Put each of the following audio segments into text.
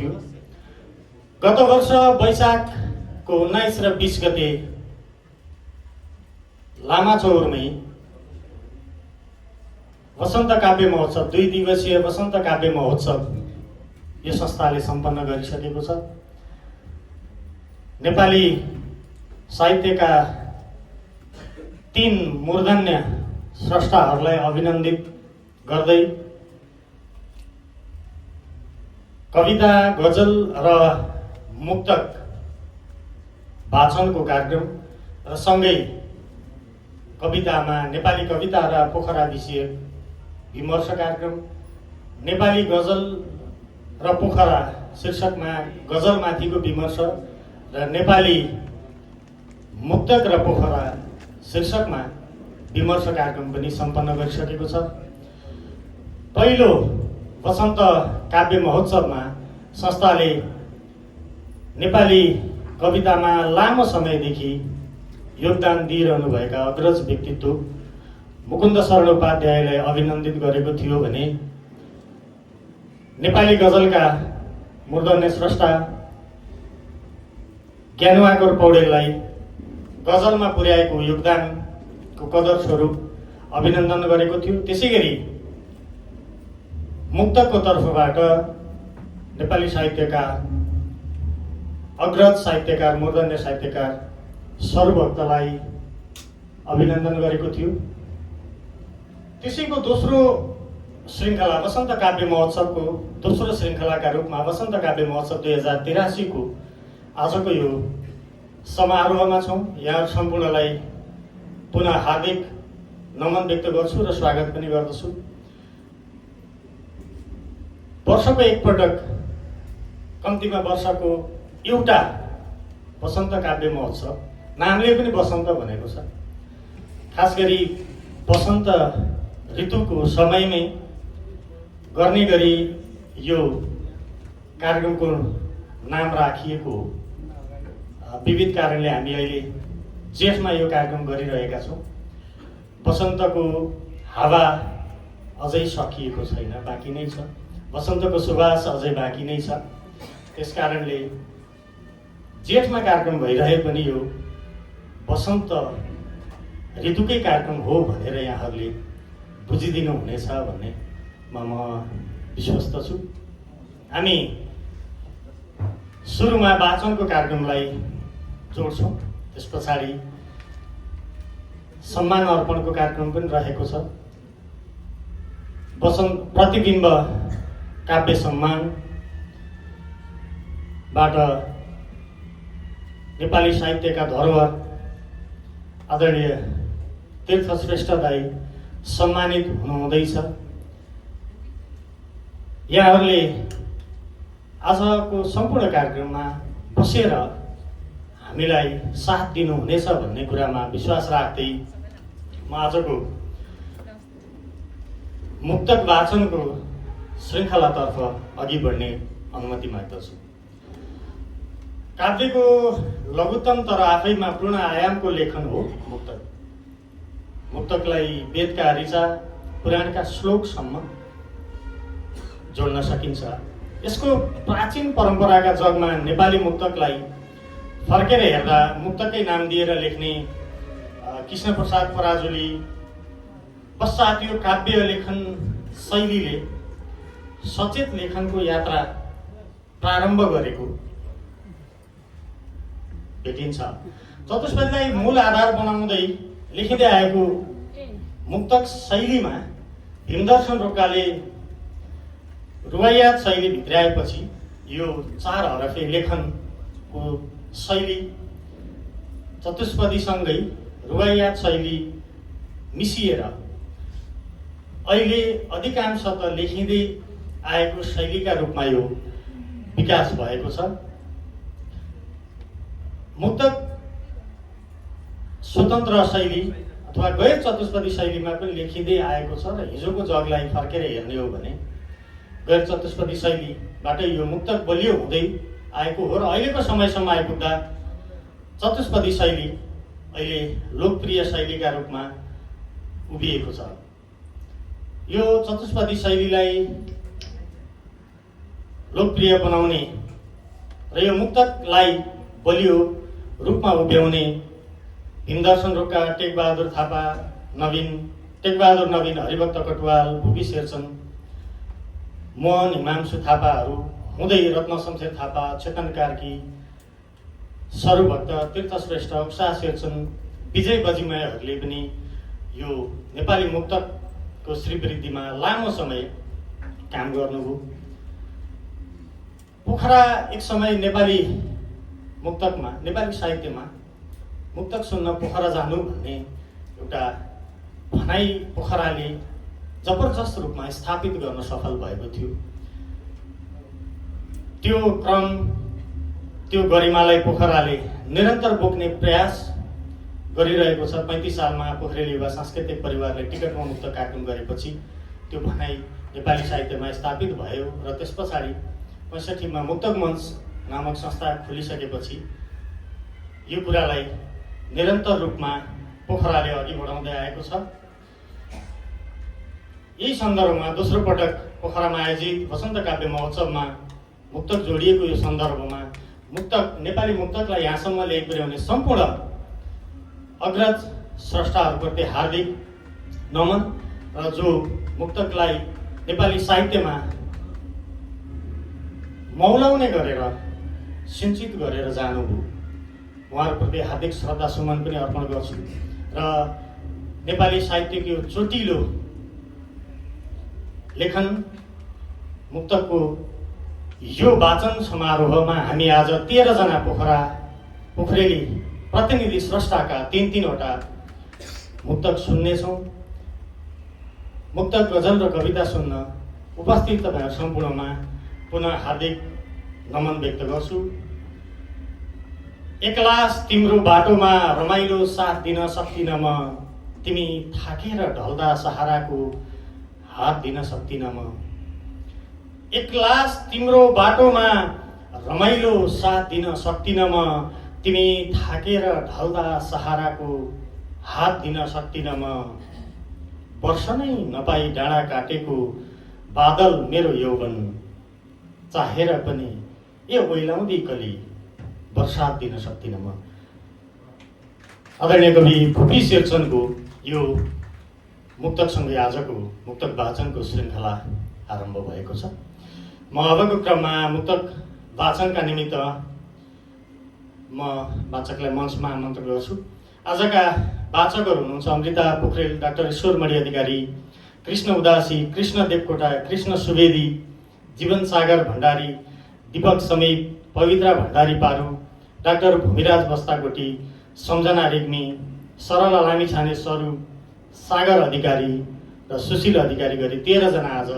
थियो। गत वर्ष वैशाखको 19 र 20 गते लामाचौरमै वसन्त काव्य महोत्सव 2 दिवसीय वसन्त काव्य महोत्सव यो संस्थाले सम्पन्न गरिसकेको छ। नेपाली साहित्यका 3 मूर्धन्य स्रष्टाहरूलाई अभिनन्दित गर्दै कविता, गजल र मुक्तक वाचनको कार्यक्रम र सँगै कवितामा नेपाली कविता र पोखरा विषय विमर्श कार्यक्रम, नेपाली गजल र पोखरा शीर्षकमा गजलमाथिको विमर्श र नेपाली मुक्तक र पोखरा शीर्षकमा विमर्श कार्यक्रम पनि सम्पन्न गरिसकेको छ। पहिलो वसन्त काव्य महोत्सवमा संस्थाले नेपाली कवितामा लामो समयदेखि योगदान दिइरहनुभएका अग्रज व्यक्तित्व मुकुन्द शरण उपाध्यायलाई अभिनन्दित गरेको थियो भने नेपाली गजलका मूर्धन्य स्रष्टा ज्ञानुआकर पौडेललाई गजलमा पुर्याएको योगदानको कदर स्वरूप अभिनन्दन गरेको थियो। त्यसैगरी मुक्तकको तर्फबाट नेपाली साहित्यका अग्रज साहित्यकार, मूर्धन्य साहित्यकार सर्वभक्तलाई अभिनन्दन गरेको थियो। त्यसैको दोस्रो श्रृङ्खला वसन्त काव्य महोत्सवको दोस्रो श्रृङ्खलाका रूपमा वसन्त काव्य महोत्सव 2083 को आजको यो समारोहमा छौँ। यहाँ सम्पूर्णलाई पुनः हार्दिक नमन व्यक्त गर्छु र स्वागत पनि गर्दछु। वर्षको एकपटक, कम्तीमा वर्षको एउटा वसन्त काव्य महोत्सव, नामले पनि वसन्त भनेको छ। खास गरी वसन्त ऋतुको समयमै गर्ने गरी यो कार्यक्रमको नाम राखिएको हो। विविध कारणले हामी अहिले जेठमा यो कार्यक्रम गरिरहेका छौँ। वसन्तको हावा अझै सकिएको छैन, बाँकी नै छ। वसन्तको सुवास अझै बाँकी नै छ। त्यसकारणले जेठमा कार्यक्रम भइरहे पनि यो वसन्त ऋतुकै कार्यक्रम हो भनेर यहाँहरूले बुझिदिनु हुनेछ भन्ने म विश्वस्त छु। हामी सुरुमा वाचनको कार्यक्रमलाई जोड्छौँ, त्यस पछाडि सम्मान अर्पणको कार्यक्रम पनि रहेको छ। वसन्त प्रतिबिम्ब काव्य सम्मानबाट नेपाली साहित्यका धरोहर आदरणीय तीर्थश्रेष्ठ दाई सम्मानित हुनुहुँदैछ। यहाँहरूले आजको सम्पूर्ण कार्यक्रममा बसेर हामीलाई साथ दिनुहुनेछ भन्ने कुरामा विश्वास राख्दै म आजको मुक्तक वाचनको श्रृङ्खलातर्फ अघि बढ्ने अनुमति माग्दछु। काव्यको लघुत्तम तर आफैमा पूर्ण आयामको लेखन हो मुक्तक। मुक्तकलाई वेदका ऋचा, पुराणका श्लोकसम्म जोड्न सकिन्छ। यसको प्राचीन परम्पराका जगमा नेपाली मुक्तकलाई फर्केर हेर्दा मुक्तकै नाम दिएर लेख्ने कृष्णप्रसाद पराजुली पश्चात यो काव्य लेखन शैलीले सचेत लेखनको यात्रा प्रारम्भ गरेको भेटिन्छ। चतुष्पदीलाई मूल आधार बनाउँदै लेखिँदै आएको मुक्तक शैलीमा भीमदर्शन रोकाले रुवायात शैली भित्राएपछि यो 4 हरफे लेखनको शैली चतुष्पदीसँगै रुवायात शैली मिसिएर अहिले अधिकांश त लेखिँदै आएको शैलीका रूपमा यो विकास भएको छ। मुक्तक स्वतन्त्र शैली अथवा गैर चतुष्पदी शैलीमा पनि लेखिँदै आएको छ र हिजोको जगलाई फर्केर हेर्ने हो भने गैर चतुष्पदी शैलीबाट यो मुक्तक बलियो हुँदै आएको हो र अहिलेको समयसम्म आइपुग्दा चतुष्पदी शैली अहिले लोकप्रिय शैलीका रूपमा उभिएको छ। यो चतुष्पदी शैलीलाई लोकप्रिय बनाउने र यो मुक्तकलाई बलियो रूपमा उभ्याउने भीमदर्शन रोका, टेकबहादुर थापा, टेकबहादुर नवीन, हरिभक्त कटुवाल, भुपी शेरचन, मोहन हिमांशु थापाहरू हुँदै रत्न शमशेर थापा, चेतन कार्की, सरुभक्त, तीर्थश्रेष्ठ, उषा शेरचन, विजय बजिमयहरूले पनि यो नेपाली मुक्तकको श्रीवृद्धिमा लामो समय काम गर्नुभयो। पोखरा एक समय नेपाली मुक्तकमा, नेपाली साहित्यमा मुक्तक सुन्न पोखरा जानु भन्ने एउटा भनाइ पोखराले जबरजस्त रूपमा स्थापित गर्न सफल भएको थियो। त्यो क्रम, त्यो गरिमालाई पोखराले निरन्तर बोक्ने प्रयास गरिरहेको छ। 35 सालमा पोखरेल युवा सांस्कृतिक परिवारले टिकटमा मुक्त कार्टुन गरेपछि त्यो भनाइ नेपाली साहित्यमा स्थापित भयो र त्यस पछाडि 65 मा मुक्तक मञ्च नामक संस्था खोलिसकेपछि यो कुरालाई निरन्तर रूपमा पोखराले अघि बढाउँदै आएको छ। यही सन्दर्भमा दोस्रो पटक पोखरामा आयोजित वसन्त काव्य महोत्सवमा मुक्तक जोडिएको यो सन्दर्भमा मुक्तक, नेपाली मुक्तकलाई यहाँसम्म ल्याइपुर्याउने सम्पूर्ण अग्रज स्रष्टाहरूप्रति हार्दिक नमन र जो मुक्तकलाई नेपाली साहित्यमा मौलाउने गरेर, सिञ्चित गरेर जानुभयो, उहाँहरूप्रति हार्दिक श्रद्धा सुमन पनि अर्पण गर्छु र नेपाली साहित्यको यो चोटिलो लेखन मुक्तकको यो वाचन समारोहमा हामी आज 13 जना पोखरेली प्रतिनिधि स्रष्टाका 3-3वटा मुक्तक सुन्नेछौँ। मुक्तक, गजल र कविता सुन्न उपस्थित तपाईँहरू सम्पूर्णमा पुनः हार्दिक नमन व्यक्त गर्छु। एक्लास तिम्रो बाटोमा रमाइलो साथ दिन सक्दिन म, तिमी थाकेर ढल्दा सहाराको हात दिन सक्दिन म। एक्लास तिम्रो बाटोमा रमाइलो साथ दिन सक्दिन म, तिमी थाकेर ढल्दा सहाराको हात दिन सक्दिन म। वर्ष नै नपाई डाँडा काटेको बादल मेरो यौवन, चाहेर पनि ए ओइलाउँदी कली वर्षात दिन सक्दिन म। आदरणीय कवि भुपी शेरचनको यो मुक्तकसँगै आजको मुक्तक वाचनको श्रृङ्खला आरम्भ भएको छ। म अबको क्रममा मुक्तक वाचनका निमित्त म वाचकलाई मञ्चमा आमन्त्रण गर्छु। आजका वाचकहरू हुनुहुन्छ अमृता पोखरेल, डाक्टर ईश्वरमणि अधिकारी, कृष्ण उदासी, कृष्ण देवकोटा, कृष्ण सुवेदी, जीवन सागर भण्डारी, दीपक समीप, पवित्रा भण्डारी पारू, डाक्टर भूमिराज बस्ताकोटी, सम्झना रेग्मी, सरला लामिछाने सरू, सागर अधिकारी र सुशील अधिकारी गरी 13 जना आज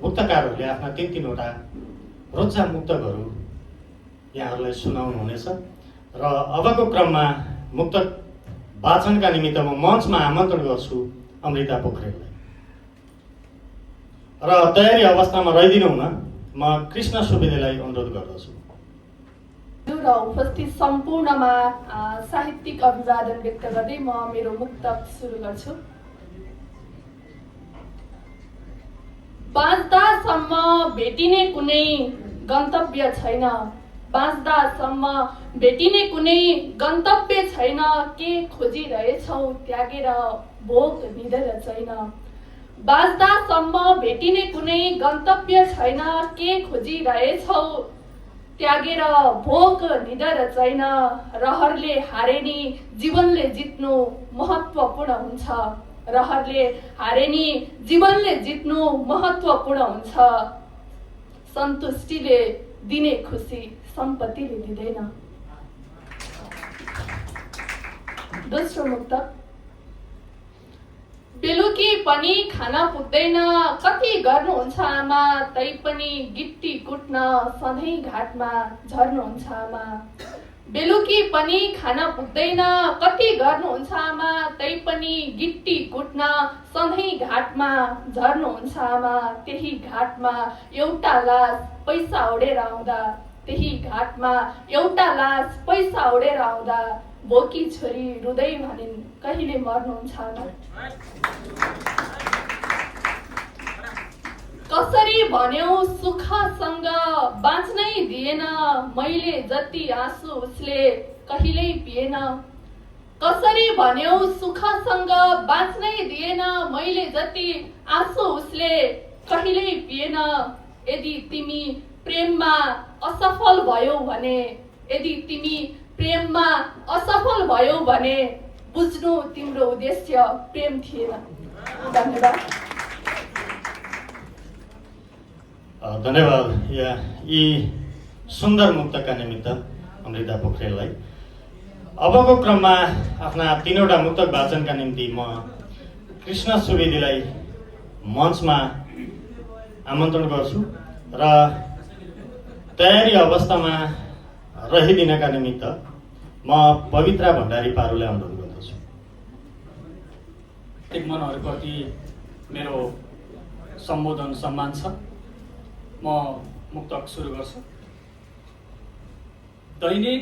मुक्तकारहरूले आफ्ना 3-3वटा रोजा मुक्तकहरू यहाँहरूलाई सुनाउनु हुनेछ र अबको क्रममा मुक्तक वाचनका निमित्त म मञ्चमा आमन्त्रण गर्छु अमृता पोखरेललाई र तयारी अवस्थामा रहिदिनु हुन म कृष्ण सुवेदीलाई अनुरोध गर्दछु। र उपस्थित सम्पूर्णमा साहित्यिक अभिवादन व्यक्त गर्दै म मेरो मुक्तक सुरु गर्छु। बाँच्दासम्म भेटिने कुनै गन्तव्य छैन, बाँच्दासम्म भेटिने कुनै गन्तव्य छैन, के खोजिरहेछौ त्यागेर भोक निधेर छैन। बाँच्दासम्म भेटिने कुनै गन्तव्य छैन, के खोजिरहेछौ त्यागेर भोक निधर छैन। रहरले हारे नि जीवनले जित्नु महत्त्वपूर्ण हुन्छ, रहरले हारे नि जीवनले जित्नु महत्त्वपूर्ण हुन्छ। सन्तुष्टिले दिने खुसी सम्पत्तिले दिँदैन। दोस्रो मुक्तक। बेलुकी पनि खाना पुग्दैन, कति गर्नुहुन्छ आमा, तै पनि गिट्टी कुट्न सधैँ घाटमा झर्नुहुन्छ आमा। बेलुकी पनि खाना पुग्दैन, कति गर्नुहुन्छ आमा, तै पनि गिट्टी कुट्न सधैँ घाटमा झर्नुहुन्छ आमा। त्यही घाटमा एउटा लास पैसा ओढेर आउँदा, त्यही घाटमा एउटा लास पैसा ओढेर आउँदा, बोकी छोरी रुँदै भनिन् कहिले मर्नुहुन्छ आमा। कसरी भन्यौ सुखसँग बाँच्नै दिएन मैले जति आँसु उसले कहिल्यै पिएन। कसरी भन्यौ सुखसँग बाँच्नै दिएन मैले जति आँसु उसले कहिल्यै पिएन। यदि तिमी प्रेममा असफल भयौ भने, यदि तिमी प्रेममा असफल भयौ भने बुझ्नु तिम्रो उद्देश्य प्रेम थिएन। धन्यवाद। धन्यवाद यी सुन्दर मुक्तका निमित्त अमृता पोखरेललाई। अबको क्रममा आफ्ना 3वटा मुक्तक वाचनका निम्ति म कृष्ण सुवेदीलाई मञ्चमा आमन्त्रण गर्छु र तयारी अवस्थामा रहिदिनका निमित्त म पवित्रा भण्डारी पारुलाई अनुरोध गर्दछु। मनहरूप्रति मेरो सम्बोधन सम्मान छ। म मुक्तक सुरु गर्छु। दैनिक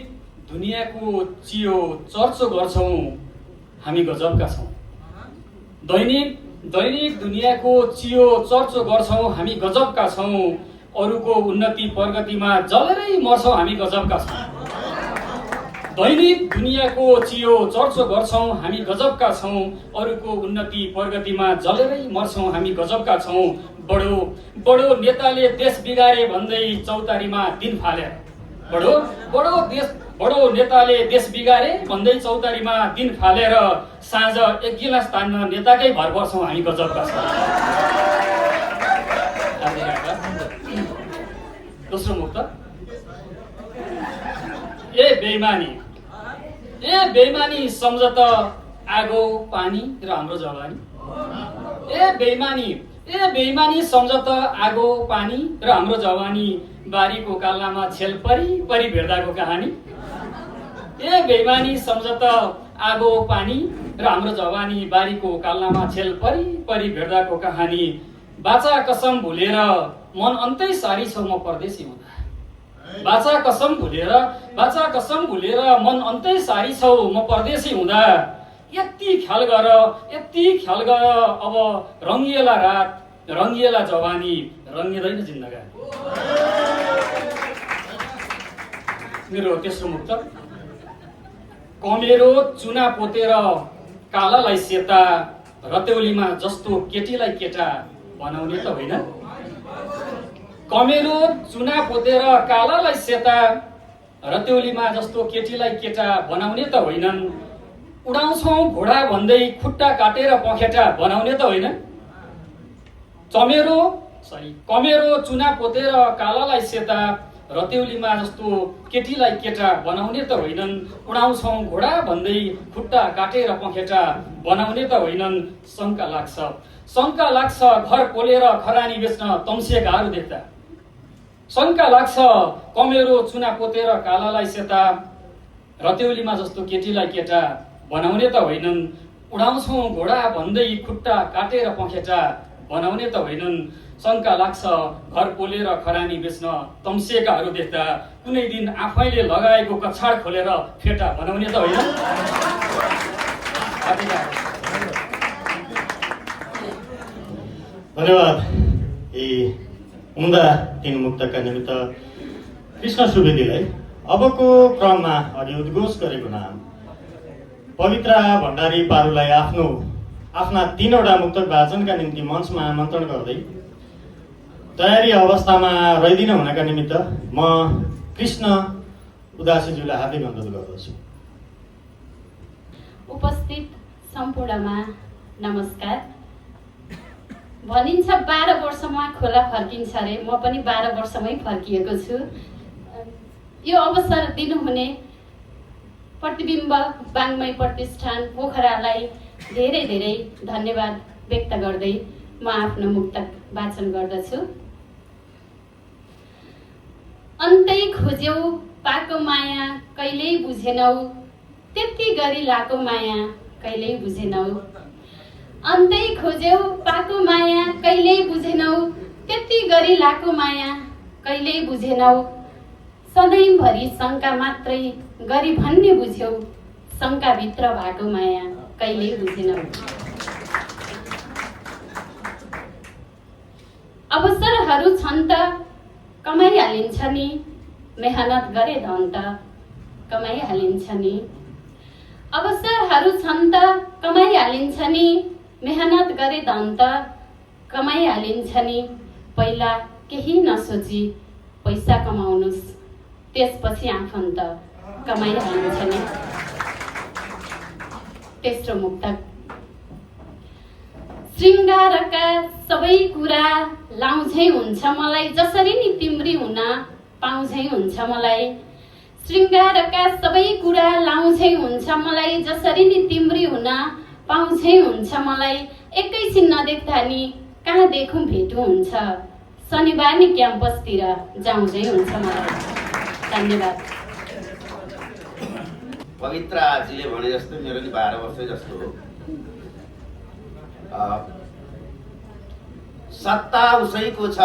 दुनियाँको चियो चर्चो गर्छौँ हामी गजबका छौँ। दैनिक दुनियाँको चियो चर्चो गर्छौँ हामी गजबका छौँ। अरूको उन्नति प्रगतिमा जलेरै मर्छौँ हामी गजबका छौँ। दैनिक दुनियाँको चियो चर्चो गर्छौँ हामी गजबका छौँ। अरूको उन्नति प्रगतिमा जलेरै मर्छौँ हामी गजबका छौँ। बडो नेताले देश बिगारे भन्दै चौतारीमा दिन फालेर, बडो नेताले देश बिगारे भन्दै चौतारीमा दिन फालेर साँझ एक गिलास तान्न नेताकै भर पर्छौँ हामी गजबका छौँ। दोस्रो मुक्त। ए बेइमानी सम्झत आगो पानी र हाम्रो जवानी। ए बेइमानी सम्झत आगो पानी र हाम्रो जवानी। बारीको काल्लामा छेल परी भेट्दाको कहानी। ए बेइमानी सम्झत आगो पानी र हाम्रो जवानी। बारीको काल्लामा छेल परी भेट्दाको कहानी। बाचा कसम भुलेर मन अन्तै सारी छौ म परदेशी हुँदा। बाचा कसम भुलेर मन अन्तै सारी छौ म परदेशी हुँदा। यति ख्याल गर अब रङ्गिएला रात रङ्गिएला जवानी रङ्गिँदैन जिन्दगानी। मेरो तेस्रो मुक्त। कमेरो चुना पोतेर कालालाई सेता रतेउलीमा जस्तो केटीलाई केटा बनाउने त होइन। कमेरो चुना पोतेर कालालाई सेता रतेउलीमा जस्तो केटीलाई केटा बनाउने त होइनन्। उडाउँछौँ घोडा भन्दै खुट्टा काटेर पखेटा बनाउने त होइन। कमेरो चुना पोतेर कालालाई सेता रतेउलीमा जस्तो केटीलाई केटा बनाउने त होइनन्। उडाउँछौँ घोडा भन्दै खुट्टा काटेर पखेटा बनाउने त होइनन्। शङ्का लाग्छ घर पोलेर खरानी बेच्न तम्सिएकाहरू देख्दा। शङ्का लाग्छ कमेरो चुना पोतेर कालालाई सेता रतेउलीमा जस्तो केटीलाई केटा बनाउने त होइनन्। उडाउँछौँ घोडा भन्दै खुट्टा काटेर पखेटा बनाउने त होइनन्। शङ्का लाग्छ घर पोलेर खरानी बेच्न तम्सिएकाहरू देख्दा। कुनै दिन आफैले लगाएको कछाड खोलेर फेटा बनाउने त होइन। धन्यवाद यी उम्दा 3 मुक्तका निमित्त कृष्ण सुवेदीलाई। अबको क्रममा अघि उद्घोष गरेको नाम पवित्रा भण्डारी पारुलाई आफ्ना 3वटा मुक्तक वाचनका निम्ति मञ्चमा आमन्त्रण गर्दै तयारी अवस्थामा रहिदिन हुनका निमित्त म कृष्ण उदासीज्यूलाई हार्दिक अनुरोध गर्दछु। उपस्थित सम्पूर्णमा नमस्कार। भनिन्छ 12 वर्षमा खोला फर्किन्छ अरे, म पनि 12 वर्षमै फर्किएको छु। यो अवसर दिनुहुने प्रतिबिम्ब वाङ्मय प्रतिष्ठान पोखरालाई धेरै धेरै धन्यवाद व्यक्त गर्दै म आफ्नो मुक्तक वाचन गर्दछु। अन्तै खोज्यौ पाको माया कहिल्यै बुझेनौ, त्यति गरी लाको माया कहिल्यै बुझेनौ। अन्तै खोज्यौ पाको माया कहिल्यै बुझेनौ, त्यति गरी लाको माया कहिल्यै बुझेनौ। सधैँभरि शङ्का मात्रै गरी भन्ने बुझ्यौ, शङ्काभित्र भएको माया कहिल्यै बुझेनौ। अवसरहरू छन् त कमाइहालिन्छ नि, मेहनत गरे धन त कमाइहालिन्छ नि। अवसरहरू छन् त कमाइहालिन्छ नि, मेहनत गरे धन त कमाइहालिन्छ नि। पहिला केही नसोची पैसा कमाउनुस्, त्यसपछि आफन्त कमाइहालिन्छ नि। तेस्रो मुक्तक। श्रृङ्गारका सबै कुरा लाउँझै हुन्छ मलाई, जसरी नि तिम्री हुन पाउँझै हुन्छ मलाई। श्रृङ्गारका सबै कुरा लाउँझै हुन्छ मलाई, जसरी नि तिम्री हुन पाउँझै हुन्छ मलाई। एकैछिन नदेख्दा नि कहाँ देखौँ भेटु हुन्छ, शनिबार नि क्याम्पसतिर जाउँझै हुन्छ मलाई। धन्यवाद। पवित्र आजीले भने जस्तो मेरो नि 12 वर्ष जस्तो हो। सत्ता उसैको छ,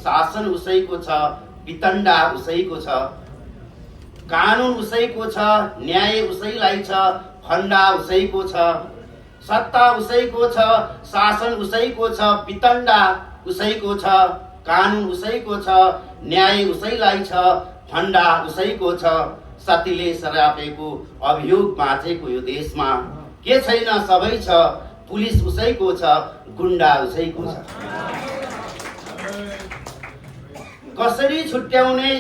शासन उसैको छ, वितण्डा उसैको छ, कानुन उसैको छ, न्याय उसैलाई छ, फन्डा उसैको छ। सत्ता उसैको छ, शासन उसैको छ, वितण्डा उसैको छ, कानुन उसैको छ, न्याय उसैलाई छ, फन्डा उसैको छ। सतीले सरापेको अभियोग बाँचेको यो देशमा के छैन सबै छ, पुलिस उसैको छ, गुण्डा उसैको छ। कसरी छुट्याउने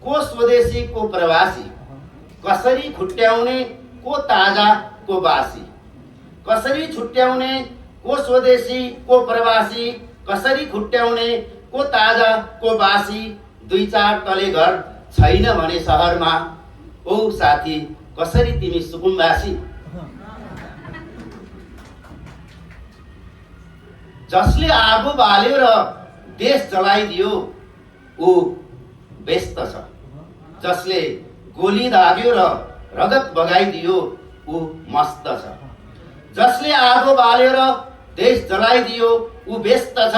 को स्वदेशी को प्रवासी, कसरी छुट्याउने को ताजा को बासी, कसरी छुट्याउने को स्वदेशी को प्रवासी, कसरी छुट्याउने को ताजा को बासी। 2-4 तले घर छैन भने सहरमा, ओ साथी कसरी तिमी सुकुम्बासी। जसले आगो बाल्यो र देश जलाइदियो ऊ व्यस्त छ, जसले गोली दाग्यो र रगत बगाइदियो ऊ मस्त छ। जसले आगो बाल्यो र देश जलाइदियो ऊ व्यस्त छ,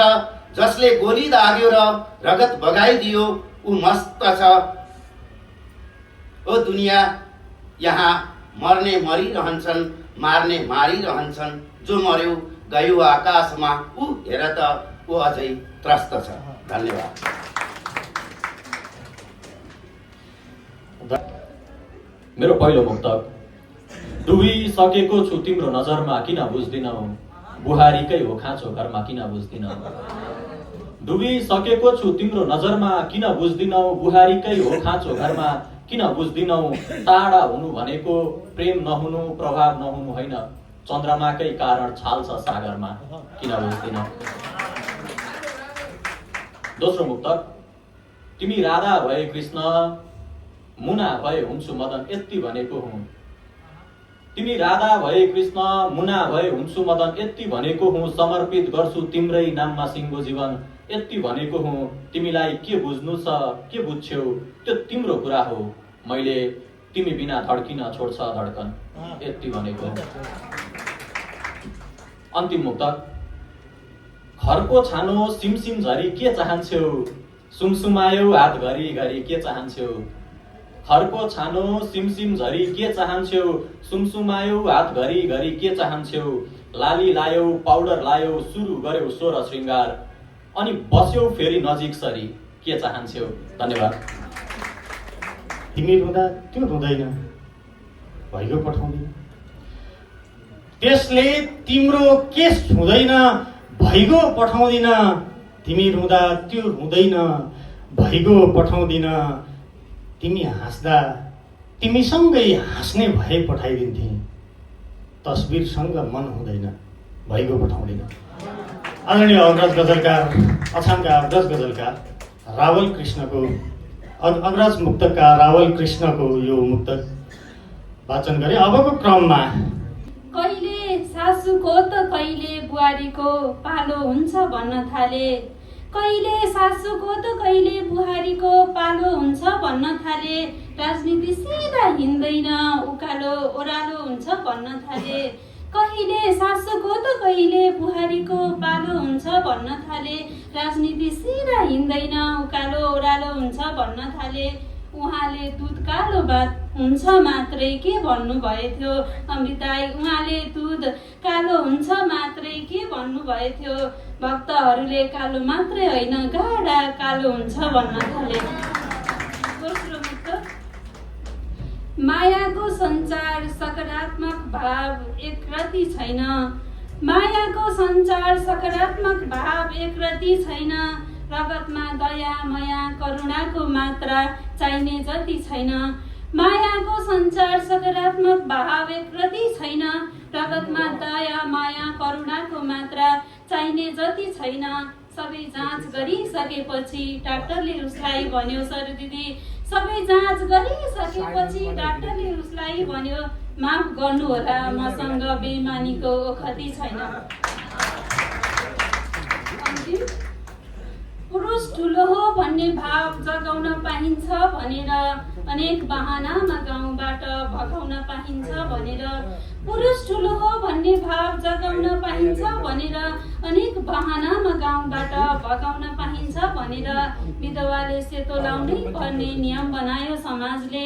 जसले गोली दाग्यो र रगत बगाइदियो ऊ मस्त छ। ओ दुनिया यहाँ मर्ने मरिरहन्छन्, मार्ने मारिरहन्छन्, जो मर्यो गयो आकाशमा ऊ हेर त ऊ अझै त्रस्त छ। धन्यवाद। मेरो पहिलो मुक्तक। डुबिसकेको छु तिम्रो नजरमा किन बुझ्दिनौ, बुहारीकै हो खाँचो घरमा किन बुझ्दिनौ। डुबिसकेको छु तिम्रो नजरमा किन बुझ्दिनौ, बुहारीकै हो खाँचो घरमा किन बुझ्दिनौ। टाढा हुनु भनेको प्रेम नहुनु, प्रभाव नहुनु होइन, चन्द्रमाकै कारण छाल छ सागरमा किन बुझ्दिनौ। दोस्रो मुक्तक। तिमी राधा भए कृष्ण, मुना भए हुन्छु मदन यति भनेको हुँ। तिमी राधा भए कृष्ण, मुना भए हुन्छु मदन यति भनेको हुँ। समर्पित गर्छु तिम्रै नाममा सिङ्गो जीवन यति भनेको हुँ। तिमीलाई के बुझ्नु छ, के बुझ्छौ त्यो तिम्रो कुरा हो। मैले तिमी बिना धड्किन छोड्छ धड्कन यति भनेको हुँ। अन्तिम मुक्तक। घरको छानो सिमसिम झरी के चाहन्छौ, सुमसुमायो हात घरी घरी के चाहन्छौ। घरको छानो सिमसिम झरी के चाहन्छौ, सुमसुमायो हात घरी घरी के चाहन्छौ। लाली लायौ पाउडर लायौ सुरु गर्यौ स्वर श्रृङ्गार, अनि बस्यौ फेरि नजिक सरी के चाहन्छौ। धन्यवाद। तिमी रुँदा त्यो रुँदैन, भइगयो पठाउँदिन। त्यसले तिम्रो केस छुँदैन, भइगो पठाउँदिन। तिमी रुँदा त्यो रुँदैन, भइगो पठाउँदिन। तिमी हाँस्दा तिमीसँगै हाँस्ने भए पठाइदिन्थे, तस्बिरसँग मन हुँदैन, भइगो पठाउँदिन। आदरणीय अग्रज गजलकार, अछामका अग्रज गजलकार रावल कृष्णको, अग्रज मुक्तकार रावल कृष्णको यो मुक्तक वाचन गरे। अबको क्रममा कहिले सासूको त कहिले बुहारीको पालो हुन्छ भन्न थाले, कहिले सासूको त कहिले बुहारीको पालो हुन्छ भन्न थाले। राजनीति सिधा हिँड्दैन, उकालो ओह्रालो हुन्छ भन्न थाले। कहिले सासूको त कहिले बुहारीको पालो हुन्छ भन्न थाले। राजनीति सिधा हिँड्दैन, उकालो ओह्रालो हुन्छ भन्न थाले। उहाँले दुध कालो भात हुन्छ मात्रै के भन्नुभएको थियो अमृताई, उहाँले दुध कालो हुन्छ मात्रै के भन्नुभएको थियो। भक्तहरूले कालो मात्रै होइन गाढा कालो हुन्छ भन्न थाले। दोस्रो मुक्त, मायाको सञ्चार सकारात्मक भाव एकरती छैन। मायाको सञ्चार सकारात्मक भाव एकरती छैन। रगतमा दया माया करुणाको मात्रा चाहिने जति छैन। मायाको सञ्चार सकारात्मक भाव एकरती छैन। रगतमा दया माया करुणाको मात्रा चाहिने जति छैन। सबै जाँच गरिसकेपछि डाक्टरले उसलाई भन्यो, सर दिदी सबै जाँच गरिसकेपछि डाक्टरले उसलाई भन्यो, माफ गर्नुहोला मसँग बेइमानीको ओखती छैन। अन्तिम, पुरुष ठुलो हो भन्ने भाव जगाउन पाइन्छ भनेर अनेक बहानामा गाउँबाट भगाउन पाइन्छ भनेर। पुरुष ठुलो हो भन्ने भाव जगाउन पाइन्छ भनेर अनेक बहानामा गाउँबाट भगाउन पाइन्छ भनेर विधवाले सेतो लाउनै पर्ने नियम बनायो समाजले।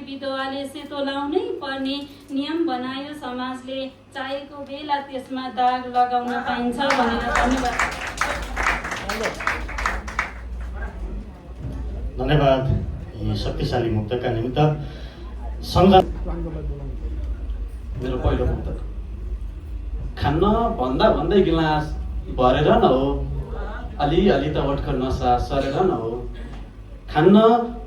विधवाले सेतो लाउनै पर्ने नियम बनायो समाजले। चाहेको बेला त्यसमा दाग लगाउन पाइन्छ भनेर। धन्यवाद यी शक्तिशाली मुक्तका निमित्त। सम्झना मेरो पहिलो मुक्त, खान्न भन्दा भन्दै गिलास भरेर न हो, अलिअलि त ओठको नसा सरेर न हो। खान्न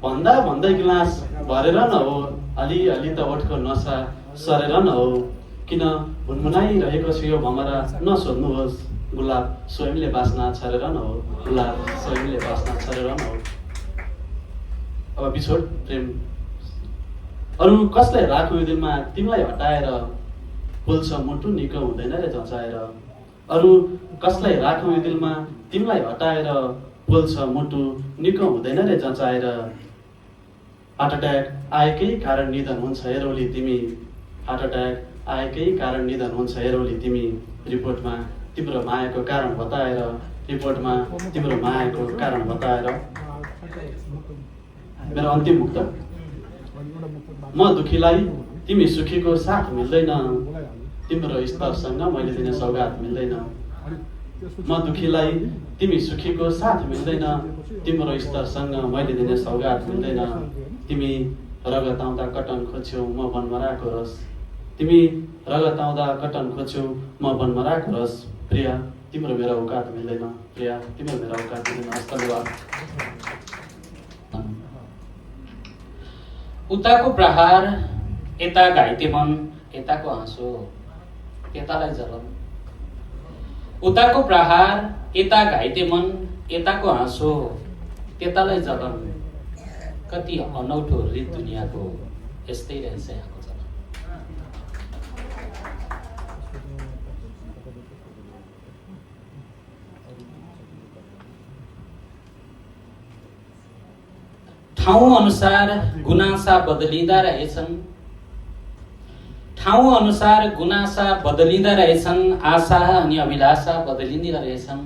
भन्दा भन्दै गिलास भरेर न हो, अलिअलि त ओठको नसा सरेर न हो। किन भुनभुनाइरहेको छु यो भमरा नसोध्नुहोस्, गुलाब स्वयंले बास्ना छरेर न हो, गुलाब स्वयंले बास्ना छरेर न हो। अब बिछोड प्रेम, अरू कसलाई राखु यो दिलमा तिमीलाई हटाएर, बोल्छ मुटु निको हुँदैन रे जचाएर। अरू कसलाई राखु यो दिलमा तिमीलाई हटाएर, बोल्छ मुटु निको हुँदैन रे जचाएर। हार्ट अट्याक आएकै कारण निधन हुन्छ हेरौली तिमी, हार्ट अट्याक आएकै कारण निधन हुन्छ हेरौली तिमी। रिपोर्टमा तिम्रो मायाको कारण बताएर, रिपोर्टमा तिम्रो मायाको कारण बताएर। मेरो अन्तिम मुक्त, म दुखीलाई तिमी सुखीको साथ मिल्दैन, तिम्रो स्तरसँग मैले दिने सौगात मिल्दैन। म दुखीलाई तिमी सुखीको साथ मिल्दैन, तिम्रो स्तरसँग मैले दिने सौगात मिल्दैन। तिमी रगत आउँदा कटन खोज्यौ म बनमराको रस, तिमी रगत आउँदा कटन खोज्यौ म बनमराको रस। प्रिया तिम्रो मेरो औकात मिल्दैन, प्रिया तिम्रो मेरो औकात मिल्दैन। धन्यवाद। उताको प्रहार यता घाइते मन यताको हाँसो त्यतालाई जलन। उताको प्रहार यता घाइते मन यताको हाँसो त्यतालाई जलन। कति अनौठो रित दुनियाँको यस्तै रहेछ यहाँको चलन। ठाउँ अनुसार गुनासा बदलिँदा रहेछन्, ठाउँ अनुसार गुनासा बदलिँदा रहेछन्, आशा अनि अभिलाषा बदलिँदा रहेछन्।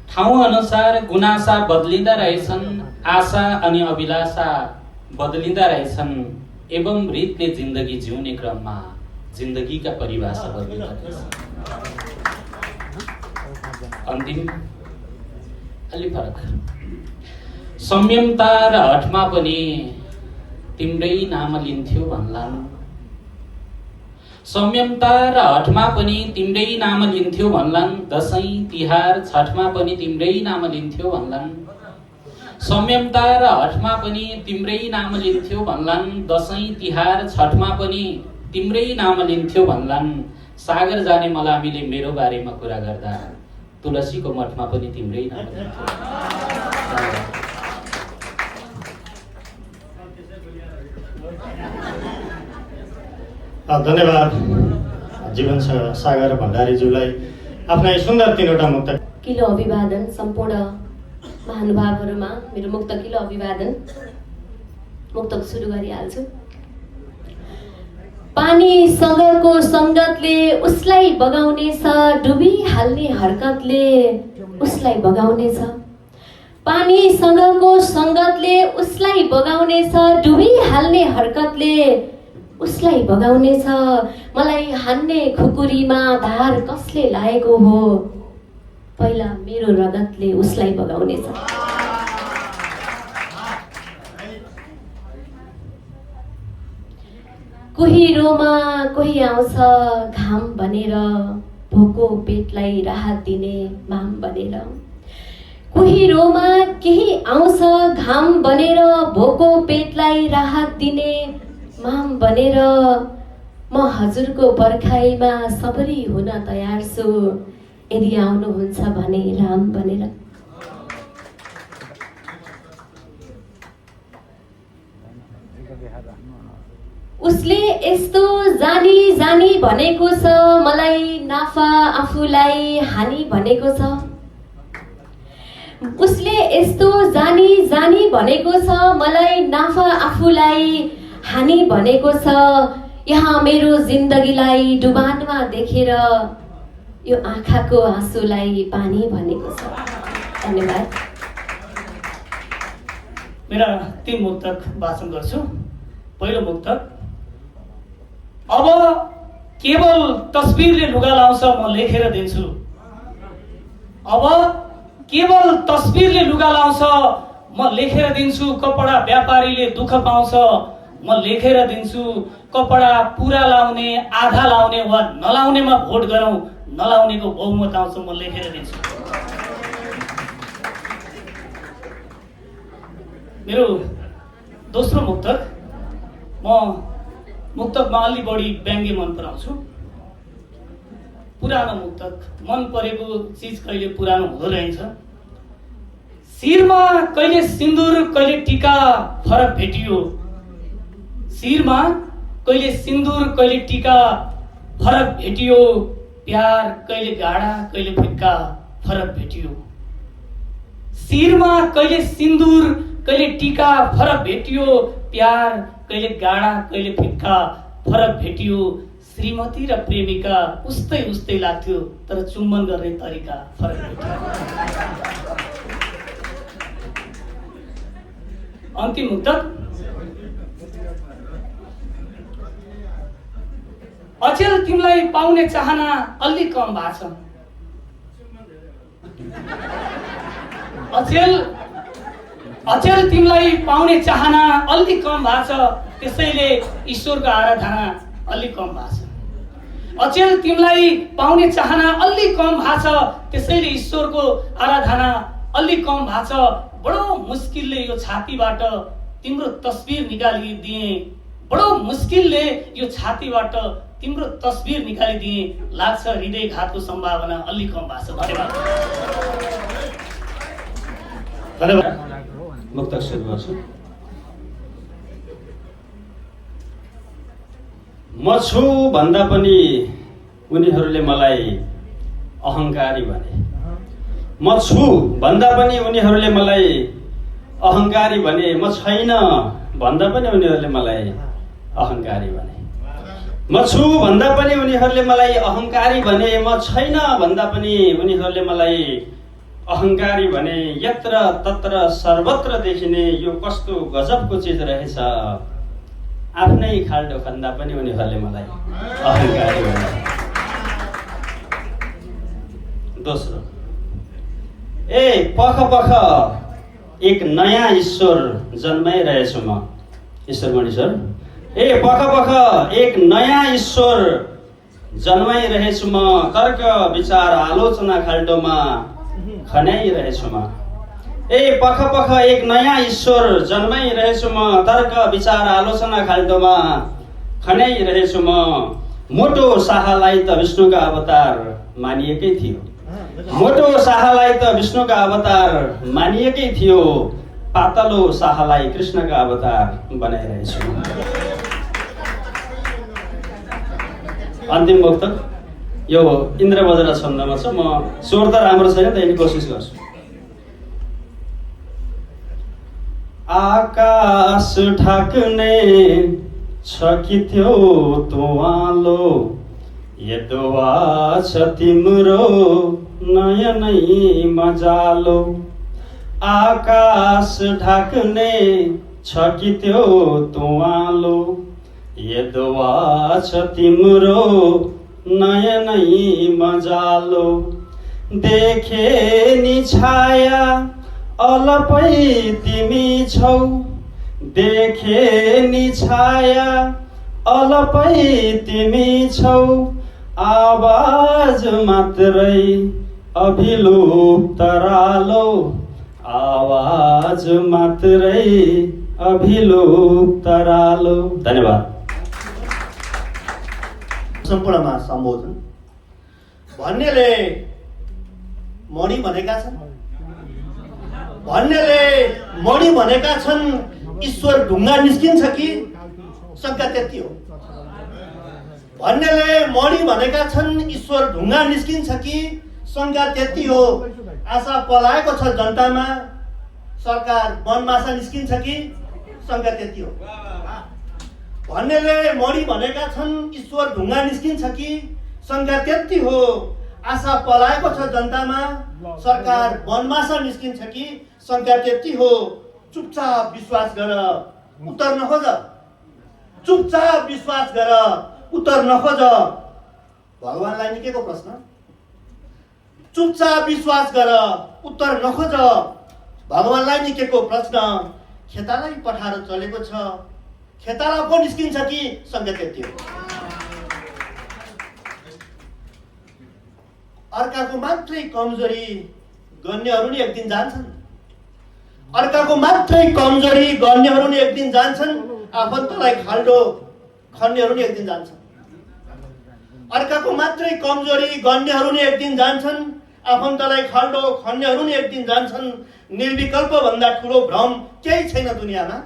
ठाउँ अनुसार गुनासा बदलिँदा रहेछन्, आशा अनि अभिलाषा बदलिँदा रहेछन्। एवं रीतले जिन्दगी जिउने क्रममा जिन्दगीका परिभाषा बदलिँदा रहेछन्। अन्तिम अलि फरक, संयमता र हठमा पनि तिम्रै नाम लिन्थ्यो भन्लान्। संयमता र हठमा पनि तिम्रै नाम लिन्थ्यो भन्लान्। दशैं तिहार छठमा पनि तिम्रै नाम लिन्थ्यो भन्लान्। संयमता र हठमा पनि तिम्रै नाम लिन्थ्यो भन्लान्। दशैं तिहार छठमा पनि तिम्रै नाम लिन्थ्यो भन्लान्। सागर जाने मलामीले मेरो बारेमा कुरा गर्दा तुलसीको मठमा पनि तिम्रै नाम लिन्थ्यो। धन्यवाद जीवन सागर भण्डारीज्यूलाई आफ्ना सुन्दर 3वटा मुक्त। किलो अभिवादन सम्पूर्ण महानुभावहरूमा मेरो मुक्त किलो अभिवादन। मुक्तक सुरु गरिहाल्छु। पानीसँगको सङ्गतले उसलाई बगाउनेछ, डुबिहाल्ने हरकतले उसलाई बगाउनेछ। पानीसँगको सङ्गतले उसलाई बगाउनेछ, डुबिहाल्ने हरकतले उसलाई बगाउनेछ। मलाई हान्ने खुकुरीमा धार कसले लागेको हो, पहिला मेरो रगतले उसलाई बगाउनेछ। कुहिरोमा कोही आउँछ घाम बनेर, भोको पेटलाई राहत दिने माम बनेर। कुहिरोमा केही आउँछ घाम बनेर, भोको पेटलाई राहत दिने माम बनेर। म हजुरको पर्खाइमा सबरी हुन तयार छु, यदि आउनुहुन्छ भने राम बनेर। उसले यस्तो जानी जानी भनेको छ, मलाई नाफा आफूलाई हानि भनेको छ। उसले यस्तो जानी जानी भनेको छ, मलाई नाफा आफूलाई हानि भनेको छ। यहाँ मेरो जिन्दगीलाई डुबानमा देखेर यो आँखाको आँसुलाई पानी भनेको छ। धन्यवाद। मेरा 3 मुक्तक वाचन गर्छु। पहिलो मुक्तक, अब केवल तस्बिरले लुगा लाउँछ म लेखेर दिन्छु। अब केवल तस्बिरले लुगा लाउँछ म लेखेर दिन्छु। कपडा व्यापारीले दुःख पाउँछ म लेखेर दिन्छु। कपडा पुरा लाउने, आधा लाउने वा नलाउनेमा भोट गरौँ, नलाउनेको बहुमत आउँछ म लेखेर दिन्छु। मेरो दोस्रो मुक्तक, म मुक्तकमा अलि बढी व्यङ्ग्य मन पराउँछु। पुरानो मुक्तक, मन परेको चिज कहिले पुरानो हुँदो रहेछ। शिरमा कहिले सिन्दुर कहिले टीका फरक भेटियो। शिरमा कहिले सिन्दुर कहिले टीका फरक भेटियो। प्यार कहिले गाढा कहिले फिक्का फरक भेटियो। शिरमा कहिले सिन्दुर कहिले टीका फरक भेटियो। प्यार कहिले गाढा कहिले फिक्का फरक भेटियो। श्रीमती र प्रेमिका उस्तै उस्तै लाग्थ्यो, तर चुम्बन गर्ने तरिका फरक भेटियो। अन्तिम मुक्तक, अचेल तिमीलाई पाउने चाहना अलि कम भएको छ। अचेल तिमीलाई पाउने चाहना अलि कम भएको छ, त्यसैले ईश्वरको आराधना अलि कम भएको छ। अचेल तिमीलाई पाउने चाहना अलि कम भएको छ, त्यसैले ईश्वरको आराधना अलि कम भएको छ। बडो मुस्किलले यो छातीबाट तिम्रो तस्बिर निकालिदिए। बडो मुस्किलले यो छातीबाट तिम्रो तस्बिर निकालिदिए। लाग्छ हृदयघातको सम्भावना अलि कम भएको छ। धन्यवाद। धन्यवाद। मुक्तक सुरु गर्छु। म छु भन्दा पनि उनीहरूले मलाई अहङ्कारी भने। म छु भन्दा पनि उनीहरूले मलाई अहङ्कारी भने। म छैन भन्दा पनि उनीहरूले मलाई अहङ्कारी भने। म छु भन्दा पनि उनीहरूले मलाई अहङ्कारी भने। म छैन भन्दा पनि उनीहरूले मलाई अहङ्कारी भने। यत्र तत्र सर्वत्र देखिने यो कस्तो गजबको चिज रहेछ। आफ्नै खाल्डो खन्दा पनि उनीहरूले मलाई अहङ्कारी भने। दोस्रो, पख पख एक नयाँ ईश्वर जन्माइरहेछु म। ईश्वरमणि सर, पख पख एक नयाँ ईश्वर जन्माइरहेछु म। तर्क विचार आलोचना खाल्डोमा खन्याइरहेछु म। पख पख एक नयाँ ईश्वर जन्माइरहेछु म। तर्क विचार आलोचना खाल्डोमा खन्याइरहेछु म। मोटो शाहलाई त विष्णुका अवतार मानिएकै थियो। मोटो शाहलाई त विष्णुका अवतार मानिएकै थियो। पातलो शाहलाई कृष्णका अवतार बनाइरहेछु। अन्तिम मुक्तक यो इन्द्रवज्र छन्दमा छ। म स्वर त राम्रो छैन, त्यही कोसिस गर्छु। आकाश ढाक्ने छ कि त्यो तुवालो, यदुवा छ तिम्रो नयनै मजालो। आकाश ढाक्ने छ कि त्यो तुवालो, यदवा छ तिम्रो नयनै मजालो। देखे नि छाया अलपै तिमी छौ, देखे नि छाया अलपै तिमी छौ। आवाज मात्रै अभिलुप्त तरालो, आवाज मात्रै अभिलुप्त तरालो। धन्यवाद। सम्पूर्णमा सम्बोधन भन्नेले मणि भनेका छन्, भन्नेले मणि भनेका छन्, ईश्वर ढुङ्गा निस्किन्छ कि शङ्का त्यति हो। भन्नेले मणि भनेका छन्, ईश्वर ढुङ्गा निस्किन्छ कि शङ्का त्यति हो। आशा पलाएको छ जनतामा, सरकार वनमासा निस्किन्छ कि शङ्का त्यति हो। भन्नेले मणि भनेका छन्, ईश्वर ढुङ्गा निस्किन्छ कि शङ्का त्यति हो। आशा पलाएको छ जनतामा, सरकार वनमासा निस्किन्छ कि शङ्का त्यति हो। चुपचाप विश्वास गर, उत्तर नखोज, चुपचाप विश्वास गर, उत्तर नखोज। भगवानलाई निकेको प्रश्न, चुपचाप विश्वास गर, उत्तर नखोज। भगवानलाई निकेको प्रश्न, खेतालाई पठाएर चलेको छ, खेताला पो निस्किन्छ कि शङ्का त्यति हो। अर्काको मात्रै कमजोरी गर्नेहरू नि एक दिन जान्छन्, अर्काको मात्रै कमजोरी गर्नेहरू नि एक दिन जान्छन्। आफन्तलाई खाल्डो खन्नेहरू नि एक दिन जान्छन्, अर्काको मात्रै कमजोरी गर्नेहरू नि एक दिन जान्छन्। आफन्तलाई खाल्डो खन्नेहरू नि एक दिन जान्छन्। निर्विकल्प भन्दा ठुलो भ्रम केही छैन दुनियाँमा।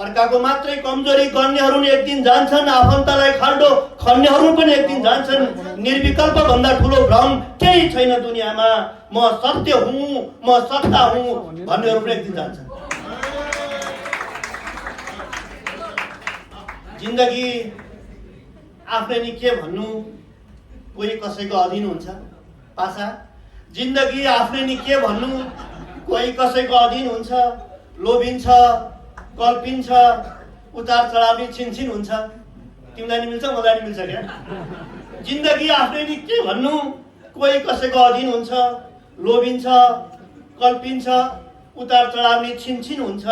अर्काको मात्रै कमजोरी गर्नेहरू नि एक दिन जान्छन्, आफन्तलाई खाल्डो खन्नेहरू पनि एक दिन जान्छन्। निर्विकल्प भन्दा ठुलो भ्रम केही छैन दुनियाँमा। म सत्य हुँ, म सत्ता हुँ भन्नेहरू पनि एक दिन जान्छन्। जिन्दगी आफ्नै नि के भन्नु, कोही कसैको अधीन हुन्छ। पासा जिन्दगी आफ्नै नि के भन्नु, कोही कसैको अधीन हुन्छ। लोभिन्छ, कल्पिन्छ, उतार चढाव नि छिनछिन हुन्छ। तिमीलाई नि मिल्छ, मलाई नि मिल्छ क्या। जिन्दगी आफ्नै नि के भन्नु, कोही कसैको अधीन हुन्छ। लोभिन्छ, कल्पिन्छ, उतार चढाव नि छिनछिन हुन्छ।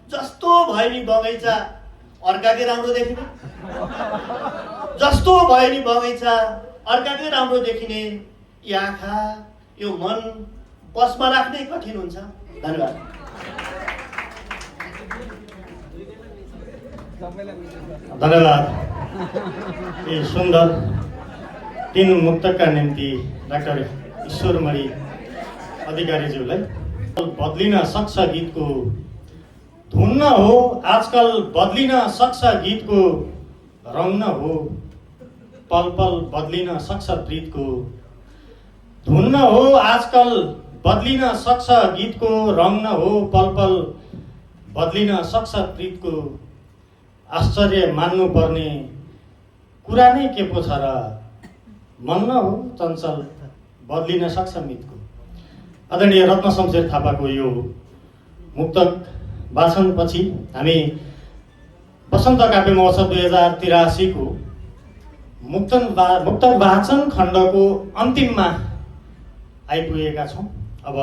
जस्तो भयो नि बगैँचा अर्काकै राम्रो देखिने, जस्तो भयो नि बगैँचा अर्काकै राम्रो देखिने। यो आँखा, यो मन बसमा राख्नै कठिन हुन्छ। धन्यवाद। धन्यवाद। ये सुन्दर तीन मुक्तकका निम्ति डाक्टर ईश्वरमणि अधिकारीज्यूलाई। बदलिन सक्छ गीतको धुन न हो, आजकल बदलिन सक्छ गीतको रङ न हो। पल पल बदलिन सक्छ प्रीतको धुन न हो, आजकल बदलिन सक्छ गीतको रङ न हो। पल पल बदलिन सक्छ प्रीतको आश्चर्य मान्नु पर्ने कुरा नै के पो छ र। मन न हो चञ्चल बदलिन सक्छ मितको। आदरणीय रत्न शमशेर थापाको यो मुक्तक वाचनपछि हामी वसन्त काव्य महोत्सव 2083 को मुक्तक वाचन खण्डको अन्तिममा आइपुगेका छौँ। अब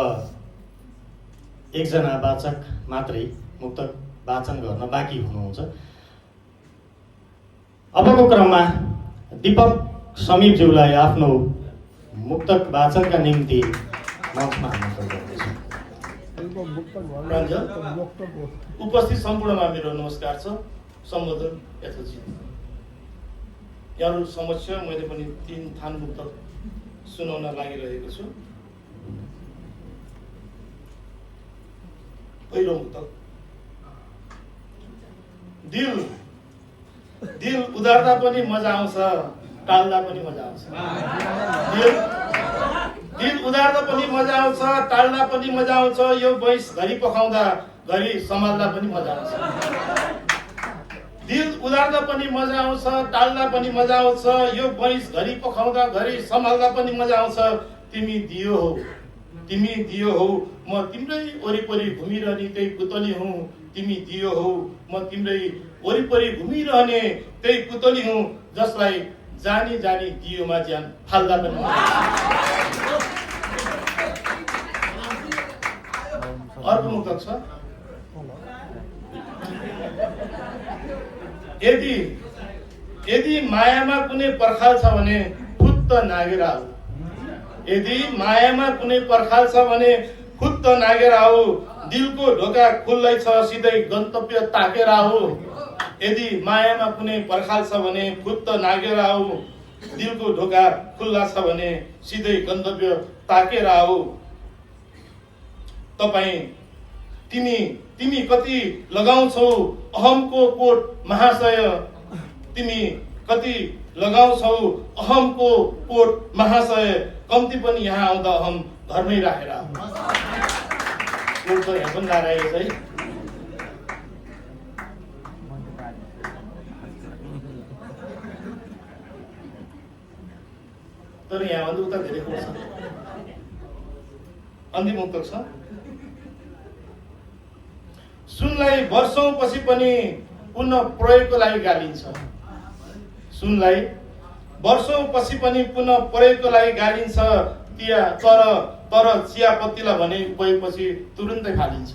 एकजना वाचक मात्रै मुक्तक वाचन गर्न बाँकी हुनुहुन्छ। अबको क्रममा दीपक समीपज्यूलाई आफ्नो मुक्तक वाचनका निम्ति मञ्चमा आमन्त्रण गर्दछु। उपस्थित सम्पूर्णमा मेरो नमस्कार छ। सम्बोधन यथोचित यहाँहरू समक्ष मैले पनि 3 थान मुक्तक सुनाउन लागिरहेको छु। पहिलो मुक्तक, दिल उदार्दा पनि मजा आउँछ, टाल्दा पनि मजा आउँछ। दिल उदार्दा पनि मजा आउँछ, टाल्दा पनि मजा आउँछ। यो बैस घरि पखाउँदा घरि सम्हाल्दा पनि मजा आउँछ। दिल उदार्दा पनि मजा आउँछ, टाल्दा पनि मजा आउँछ। यो बैस घरि पखाउँदा घरि सम्हाल्दा पनि मजा आउँछ। तिमी दियो हो, तिमी दियो हौ म तिम्रै वरिपरि घुमिरहने त्यही पुतली हुँ तिमी दियो हौ म तिम्रै वरिपरि घुमिरहने त्यही पुतली हुँ जसलाई जानी जानी दियोमा ज्यान फाल्दा पनि अर्को मुक्तक छ यदि मायामा कुनै पर्खाल छ भने फुत्त नागेर आऊ यदि मायामा कुनै पर्खाल छ भने फुत्त नागेर आऊ दिलको ढोका खुल्लै छ सिधै गन्तव्य ताकेर आऊ यदि मायामा कुनै पर्खाल छ भने फुत्त नागेर आऊ दिलको ढोका खुल्ला छ भने सिधै गन्तव्य ताकेर आऊ तपाईँ तिमी कति लगाउँछौ अहमको कोट महाशय तिमी कति लगाउँछौ अहमको कोट महाशय कम्ती पनि यहाँ आउँदा अहम घरमै राखेर कोट त यहाँ पनि लगाएको छ है तर यहाँ भन्दा उता धेरै कोट छ अन्तिम मुक्तक छ सुनलाई वर्षौं पछि पनि पुनः प्रयोगको लागि गालिन्छ सुनलाई वर्षौं पछि पनि पुनः प्रयोगको लागि गालिन्छ तर चियापत्तीलाई भने उपयोगपछि तुरुन्तै फालिन्छ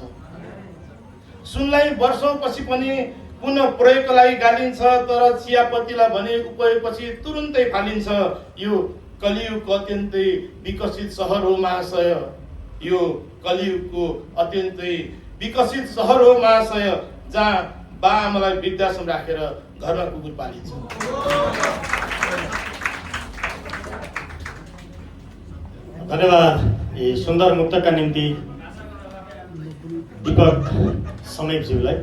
सुनलाई वर्षौं पछि पनि पुनः प्रयोगको लागि गालिन्छ तर चियापत्तीलाई भने उपयोगपछि तुरुन्तै फालिन्छ यो कलियुगको अत्यन्तै विकसित सहर हो महाशय यो कलियुगको अत्यन्तै विकसित सहर हो महाशय जहाँ बाआमालाई वृद्धाश्रम राखेर घरमा कुकुर पालिन्छ धन्यवाद यी सुन्दर मुक्तका निम्ति दीपक समेतज्यूलाई।